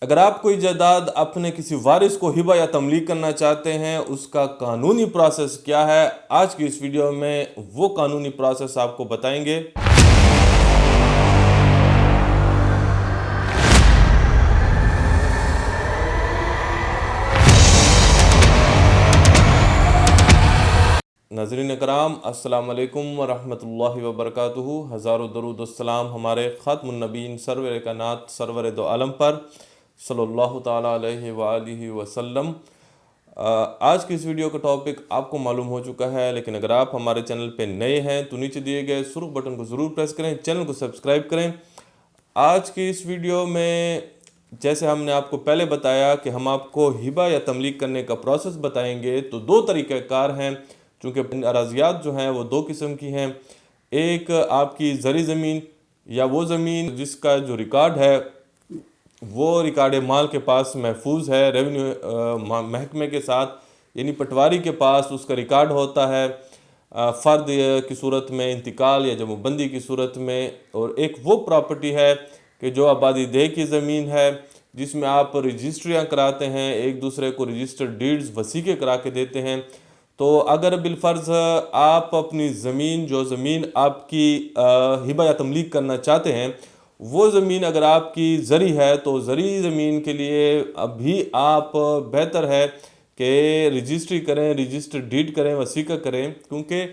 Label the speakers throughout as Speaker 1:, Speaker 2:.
Speaker 1: اگر آپ کوئی جائیداد اپنے کسی وارث کو ہبہ یا تملیک کرنا چاہتے ہیں، اس کا قانونی پروسیس کیا ہے، آج کی اس ویڈیو میں وہ قانونی پروسیس آپ کو بتائیں گے۔ ناظرین کرام، السلام علیکم ورحمۃ اللہ وبرکاتہ۔ ہزاروں درود السلام ہمارے خاتم النبیین سرور کائنات سرور دو عالم پر صلی اللہ تعالیٰ علیہ وآلہ وسلم۔ آج کی اس ویڈیو کا ٹاپک آپ کو معلوم ہو چکا ہے، لیکن اگر آپ ہمارے چینل پہ نئے ہیں تو نیچے دیے گئے سرخ بٹن کو ضرور پریس کریں، چینل کو سبسکرائب کریں۔ آج کی اس ویڈیو میں جیسے ہم نے آپ کو پہلے بتایا کہ ہم آپ کو ہبہ یا تملیک کرنے کا پروسیس بتائیں گے، تو دو طریقہ کار ہیں، چونکہ اراضیات جو ہیں وہ دو قسم کی ہیں۔ ایک آپ کی زرعی زمین یا وہ زمین جس کا جو ریکارڈ ہے وہ ریکارڈ مال کے پاس محفوظ ہے، ریونیو محکمے کے ساتھ، یعنی پٹواری کے پاس اس کا ریکارڈ ہوتا ہے فرد کی صورت میں، انتقال یا جمع بندی کی صورت میں۔ اور ایک وہ پراپرٹی ہے کہ جو آبادی دہ کی زمین ہے، جس میں آپ رجسٹریاں کراتے ہیں، ایک دوسرے کو رجسٹرڈ ڈیڈز وثیقے کرا کے دیتے ہیں۔ تو اگر بالفرض آپ اپنی زمین، جو زمین آپ کی ہبہ یا تملیک کرنا چاہتے ہیں، وہ زمین اگر آپ کی زرعی ہے تو زرعی زمین کے لیے ابھی آپ بہتر ہے کہ رجسٹری کریں، رجسٹر ڈیڈ کریں، وثیقہ کریں، کیونکہ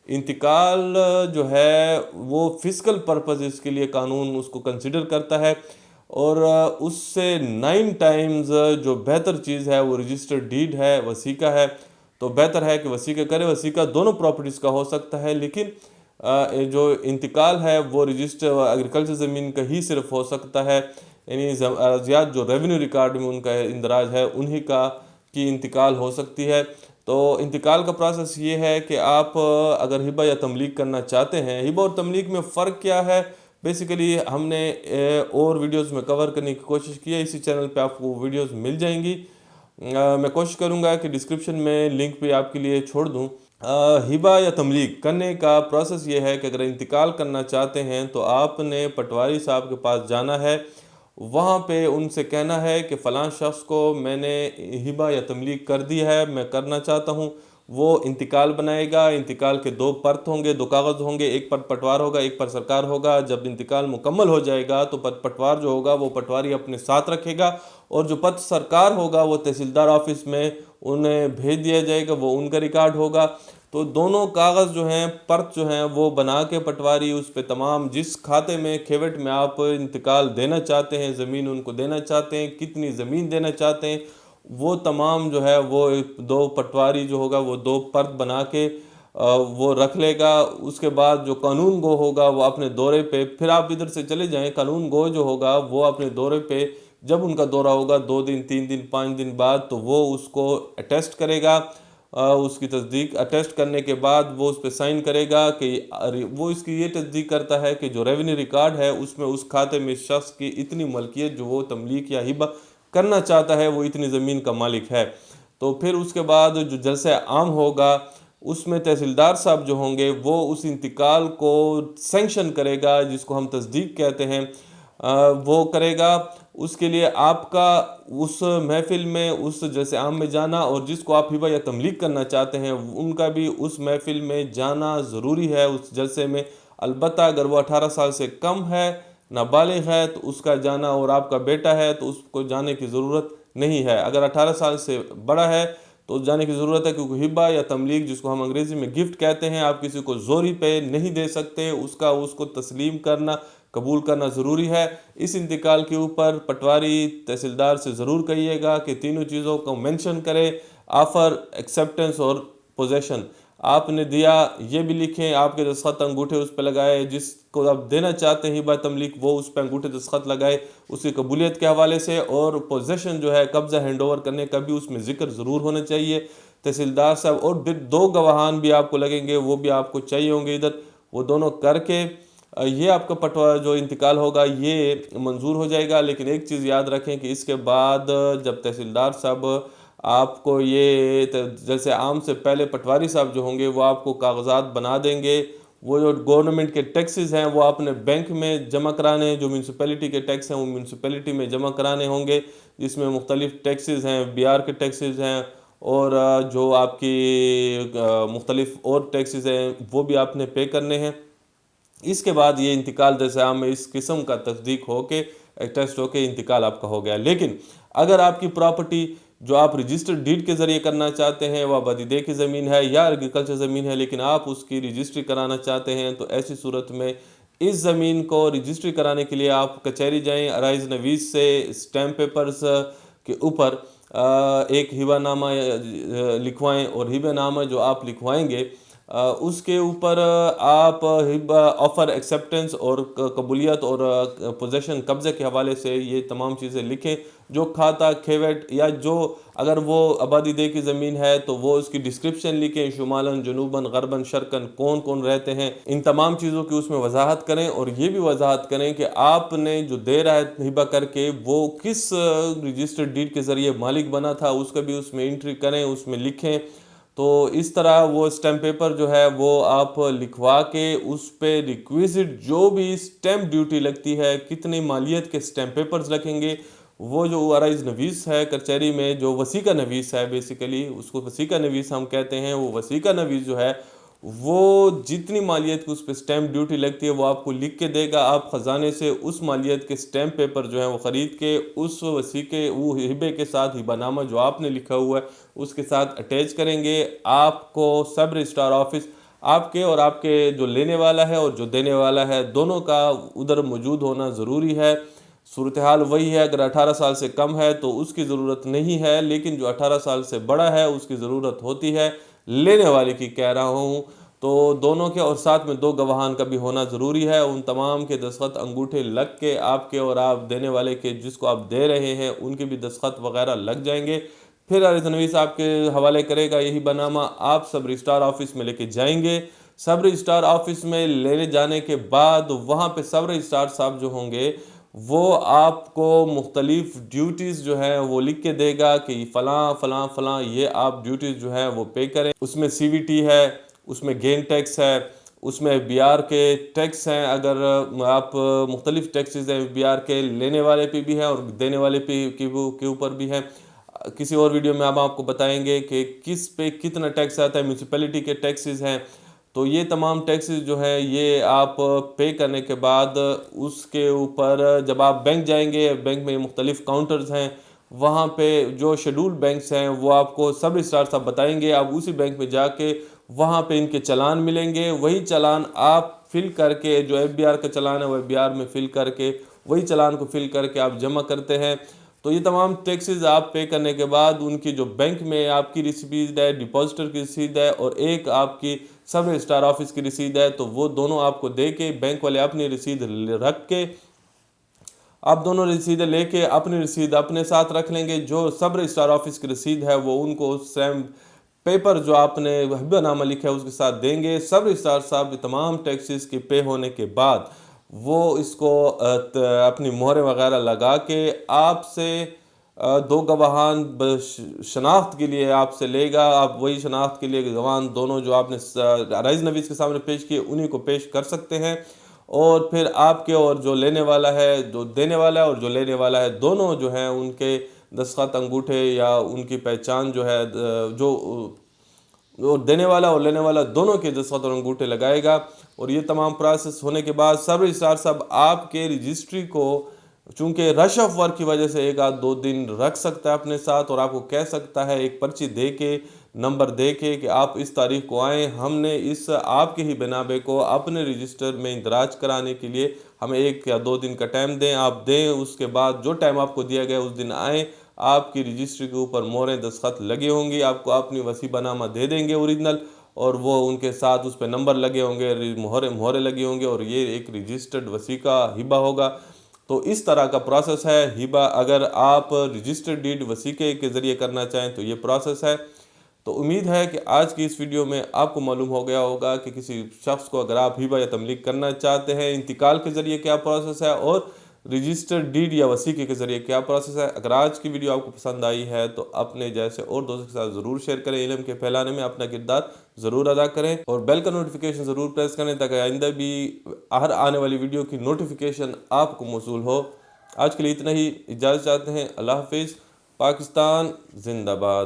Speaker 1: انتقال جو ہے وہ فزیکل پرپز کے لیے قانون اس کو کنسیڈر کرتا ہے، اور اس سے 9 ٹائمز جو بہتر چیز ہے وہ رجسٹر ڈیڈ ہے، وثیقہ ہے۔ تو بہتر ہے کہ وثیقہ کرے۔ وثیقہ دونوں پراپرٹیز کا ہو سکتا ہے، لیکن جو انتقال ہے وہ رجسٹر ایگریکلچر زمین کا ہی صرف ہو سکتا ہے، یعنی اراضیات جو ریونیو ریکارڈ میں ان کا اندراج ہے انہی کی انتقال ہو سکتی ہے۔ تو انتقال کا پروسیس یہ ہے کہ آپ اگر ہبہ یا تملیک کرنا چاہتے ہیں، ہبہ اور تملیک میں فرق کیا ہے بیسیکلی ہم نے اور ویڈیوز میں کور کرنے کی کوشش کی ہے، اسی چینل پہ آپ کو ویڈیوز مل جائیں گی۔ میں کوشش کروں گا کہ ڈسکرپشن میں لنک پہ آپ کے لیے چھوڑ دوں۔ ہبہ یا تملیک کرنے کا پروسیس یہ ہے کہ اگر انتقال کرنا چاہتے ہیں تو آپ نے پٹواری صاحب کے پاس جانا ہے، وہاں پہ ان سے کہنا ہے کہ فلاں شخص کو میں نے ہبہ یا تملیک کر دی ہے، میں کرنا چاہتا ہوں۔ وہ انتقال بنائے گا، انتقال کے 2 پرت ہوں گے، 2 کاغذ ہوں گے، ایک پر پٹوار ہوگا، ایک پر سرکار ہوگا۔ جب انتقال مکمل ہو جائے گا تو پٹوار جو ہوگا وہ پٹواری اپنے ساتھ رکھے گا، اور جو پت سرکار ہوگا وہ تحصیلدار آفس میں انہیں بھیج دیا جائے گا، وہ ان کا ریکارڈ ہوگا۔ تو دونوں کاغذ جو ہیں، پرت جو ہیں، وہ بنا کے پٹواری اس پہ تمام جس کھاتے میں کھیوٹ میں آپ انتقال دینا چاہتے ہیں، زمین ان کو دینا چاہتے ہیں، کتنی زمین دینا چاہتے ہیں، وہ تمام جو ہے وہ 2 پٹواری جو ہوگا وہ 2 پرت بنا کے وہ رکھ لے گا۔ اس کے بعد جو قانون گو ہوگا وہ اپنے دورے پہ، پھر آپ ادھر سے چلے جائیں، قانون گو جو ہوگا وہ اپنے دورے پہ جب ان کا دورہ ہوگا 2 دن 3 دن 5 دن بعد، تو وہ اس کو اٹیسٹ کرے گا، اس کی تصدیق اٹیسٹ کرنے کے بعد وہ اس پہ سائن کرے گا کہ وہ اس کی یہ تصدیق کرتا ہے کہ جو ریونیو ریکارڈ ہے اس میں اس کھاتے میں شخص کی اتنی ملکیت جو وہ تملیک یا ہبہ کرنا چاہتا ہے وہ اتنی زمین کا مالک ہے۔ تو پھر اس کے بعد جو جلسہ عام ہوگا اس میں تحصیلدار صاحب جو ہوں گے وہ اس انتقال کو سینکشن کرے گا، جس کو ہم تصدیق کہتے ہیں، وہ کرے گا۔ اس کے لیے آپ کا اس محفل میں، اس جلسے عام میں جانا، اور جس کو آپ ہبہ یا تملیک کرنا چاہتے ہیں ان کا بھی اس محفل میں جانا ضروری ہے، اس جلسے میں۔ البتہ اگر وہ 18 سال سے کم ہے، نابالغ ہے، تو اس کا جانا، اور آپ کا بیٹا ہے تو اس کو جانے کی ضرورت نہیں ہے۔ اگر 18 سال سے بڑا ہے تو جانے کی ضرورت ہے، کیونکہ ہبہ یا تملیک جس کو ہم انگریزی میں گفٹ کہتے ہیں، آپ کسی کو زوری پہ نہیں دے سکتے، اس کو تسلیم کرنا، قبول کرنا ضروری ہے۔ اس انتقال کے اوپر پٹواری تحصیلدار سے ضرور کہیے گا کہ تینوں چیزوں کو مینشن کرے، آفر، ایکسیپٹنس اور پوزیشن۔ آپ نے دیا یہ بھی لکھیں، آپ کے دستخط انگوٹھے اس پہ لگائے، جس کو آپ دینا چاہتے ہیں ہبہ تملیک وہ اس پہ انگوٹھے دستخط لگائے اس کی قبولیت کے حوالے سے، اور پوزیشن جو ہے قبضہ ہینڈ اوور کرنے کا بھی اس میں ذکر ضرور ہونا چاہیے تحصیلدار صاحب۔ اور 2 گواہان بھی آپ کو لگیں گے، وہ بھی آپ کو چاہیے ہوں گے ادھر، وہ دونوں کر کے یہ آپ کا پٹوارا جو انتقال ہوگا یہ منظور ہو جائے گا۔ لیکن ایک چیز یاد رکھیں کہ اس کے بعد جب تحصیلدار صاحب آپ کو یہ جیسے عام سے پہلے پٹواری صاحب جو ہوں گے وہ آپ کو کاغذات بنا دیں گے، وہ جو گورنمنٹ کے ٹیکسز ہیں وہ آپ نے بینک میں جمع کرانے ہیں، جو میونسپیلٹی کے ٹیکس ہیں وہ میونسپیلٹی میں جمع کرانے ہوں گے، جس میں مختلف ٹیکسز ہیں، BR کے ٹیکسز ہیں، اور جو آپ کی مختلف اور ٹیکسز ہیں وہ بھی آپ نے پے کرنے ہیں۔ اس کے بعد یہ انتقال دست عام میں اس قسم کا تصدیق ہو کے ٹیسٹ ہو کے انتقال آپ کا ہو گیا۔ لیکن اگر آپ کی پراپرٹی جو آپ رجسٹرڈ ڈیڈ کے ذریعے کرنا چاہتے ہیں وہ آبادی دہ کی زمین ہے یا ایگریکلچر زمین ہے، لیکن آپ اس کی رجسٹری کرانا چاہتے ہیں، تو ایسی صورت میں اس زمین کو رجسٹری کرانے کے لیے آپ کچہری جائیں، عرائض نویس سے اسٹیمپ پیپرز کے اوپر ایک ہبہ نامہ لکھوائیں، اور ہبہ نامہ جو آپ لکھوائیں گے اس کے اوپر آپ ہبہ آفر ایکسیپٹنس اور قبولیت اور پوزیشن قبضے کے حوالے سے یہ تمام چیزیں لکھیں، جو کھاتا کھیوٹ یا جو اگر وہ آبادی دہ کی زمین ہے تو وہ اس کی ڈسکرپشن لکھیں، شمالاً جنوباً غرباً شرقاً کون کون رہتے ہیں، ان تمام چیزوں کی اس میں وضاحت کریں، اور یہ بھی وضاحت کریں کہ آپ نے جو دے رہا ہے ہبہ کر کے وہ کس رجسٹرڈ ڈیڈ کے ذریعے مالک بنا تھا، اس کا بھی اس میں انٹری کریں، اس میں لکھیں۔ تو اس طرح وہ اسٹیمپ پیپر جو ہے وہ آپ لکھوا کے اس پہ ریکویزٹ جو بھی اسٹیمپ ڈیوٹی لگتی ہے، کتنی مالیت کے اسٹیمپ پیپرز لگیں گے، وہ جو عرائض نویس ہے کچہری میں، جو وثیقہ نویس ہے بیسیکلی اس کو وثیقہ نویس ہم کہتے ہیں، وہ وثیقہ نویس جو ہے وہ جتنی مالیت کی اس پہ اسٹیمپ ڈیوٹی لگتی ہے وہ آپ کو لکھ کے دے گا۔ آپ خزانے سے اس مالیت کے اسٹیمپ پیپر جو ہیں وہ خرید کے اس وثیقے وہ ہبے کے ساتھ ہبہ نامہ جو آپ نے لکھا ہوا ہے اس کے ساتھ اٹیچ کریں گے۔ آپ کو سب رجسٹرار آفس آپ کے اور آپ کے جو لینے والا ہے اور جو دینے والا ہے دونوں کا ادھر موجود ہونا ضروری ہے۔ صورتحال وہی ہے، اگر 18 سال سے کم ہے تو اس کی ضرورت نہیں ہے، لیکن جو 18 سال سے بڑا ہے اس کی ضرورت ہوتی ہے، لینے والے کی کہہ رہا ہوں۔ تو دونوں کے اور ساتھ میں 2 گواہان کا بھی ہونا ضروری ہے، ان تمام کے دستخط انگوٹھے لگ کے آپ کے اور آپ دینے والے کے جس کو آپ دے رہے ہیں ان کے بھی دستخط وغیرہ لگ جائیں گے۔ پھر عرض نویس آپ کے حوالے کرے گا یہی بنامہ، آپ سب رجسٹرار آفس میں لے کے جائیں گے۔ سب رجسٹرار آفس میں لے جانے کے بعد وہاں پہ سب رجسٹرار صاحب جو ہوں گے وہ آپ کو مختلف ڈیوٹیز جو ہیں وہ لکھ کے دے گا کہ فلاں فلاں فلاں یہ آپ ڈیوٹیز جو ہیں وہ پے کریں۔ اس میں CVT ہے، اس میں گین ٹیکس ہے، اس میں BR کے ٹیکس ہیں، اگر آپ مختلف ٹیکسز ہیں BR کے لینے والے پہ بھی ہیں اور دینے والے پہ کے اوپر بھی ہیں۔ کسی اور ویڈیو میں ہم آپ کو بتائیں گے کہ کس پہ کتنا ٹیکس آتا ہے، میونسپیلٹی کے ٹیکسز ہیں۔ تو یہ تمام ٹیکسز جو ہیں یہ آپ پے کرنے کے بعد اس کے اوپر جب آپ بینک جائیں گے، بینک میں مختلف کاؤنٹرز ہیں، وہاں پہ جو شیڈول بینکس ہیں وہ آپ کو سب رجسٹرار صاحب بتائیں گے۔ آپ اسی بینک میں جا کے وہاں پہ ان کے چلان ملیں گے، وہی چلان آپ فل کر کے جو FBR کا چلان ہے وہ FBR میں فل کر کے وہی چلان کو فل کر کے آپ جمع کرتے ہیں۔ تو یہ تمام ٹیکسز آپ پے کرنے کے بعد ان کی جو بینک میں آپ کی رسید ہے، ڈپازٹر کی رسید ہے اور ایک آپ کی سب رجسٹرار آفس کی رسید ہے، تو وہ دونوں آپ کو دے کے بینک والے اپنی رسید رکھ کے آپ دونوں رسیدیں لے کے اپنی رسید اپنے ساتھ رکھ لیں گے۔ جو سب رجسٹرار آفس کی رسید ہے وہ ان کو سیم پیپر جو آپ نے ہبہ نامہ لکھا ہے اس کے ساتھ دیں گے۔ سب رجسٹرار صاحب تمام ٹیکسز کے پے ہونے کے بعد وہ اس کو اپنی مہریں وغیرہ لگا کے آپ سے 2 گواہان شناخت کے لیے آپ سے لے گا۔ آپ وہی شناخت کے لیے گواہان دونوں جو آپ نے عرائض نویس کے سامنے پیش کیے انہی کو پیش کر سکتے ہیں، اور پھر آپ کے اور جو لینے والا ہے، جو دینے والا ہے اور جو لینے والا ہے، دونوں جو ہیں ان کے دستخط انگوٹھے یا ان کی پہچان جو ہے جو دینے والا اور لینے والا دونوں کے دستخط اور انگوٹھے لگائے گا۔ اور یہ تمام پروسیس ہونے کے بعد سب رجسٹرار صاحب آپ کے رجسٹری کو چونکہ رش آف ورک کی وجہ سے 1-2 دن رکھ سکتا ہے اپنے ساتھ، اور آپ کو کہہ سکتا ہے ایک پرچی دے کے نمبر دے کے کہ آپ اس تاریخ کو آئیں، ہم نے اس آپ کے ہی بنابے کو اپنے رجسٹر میں اندراج کرانے کے لیے ہمیں 1 یا 2 دن کا ٹائم دیں، آپ دیں، اس کے بعد جو ٹائم آپ کو دیا گیا اس دن آئیں، آپ کی رجسٹری کے اوپر مہریں دستخط لگے ہوں گی، آپ کو اپنی وصیبہ نامہ دے دیں گے اوریجنل، اور وہ ان کے ساتھ اس پہ نمبر لگے ہوں گے، مہریں لگی ہوں گے، اور یہ ایک رجسٹرڈ وثیقہ ہبہ ہوگا۔ تو اس طرح کا پروسیس ہے ہبہ، اگر آپ رجسٹرڈ ڈیڈ وثیقے کے ذریعے کرنا چاہیں تو یہ پروسیس ہے۔ تو امید ہے کہ آج کی اس ویڈیو میں آپ کو معلوم ہو گیا ہوگا کہ کسی شخص کو اگر آپ ہبہ یا تملیک کرنا چاہتے ہیں، انتقال کے ذریعے کیا پروسیس ہے، اور رجسٹرڈ ڈیڈ یا وثیقے کے ذریعے کیا پروسیس ہے۔ اگر آج کی ویڈیو آپ کو پسند آئی ہے تو اپنے جیسے اور دوستوں کے ساتھ ضرور شیئر کریں، علم کے پھیلانے میں اپنا کردار ضرور ادا کریں، اور بیل کا نوٹیفیکیشن ضرور پریس کریں تاکہ آئندہ بھی ہر آنے والی ویڈیو کی نوٹیفیکیشن آپ کو موصول ہو۔ آج کے لیے اتنا ہی، اجازت چاہتے ہیں، اللہ حافظ۔ پاکستان زندہ باد۔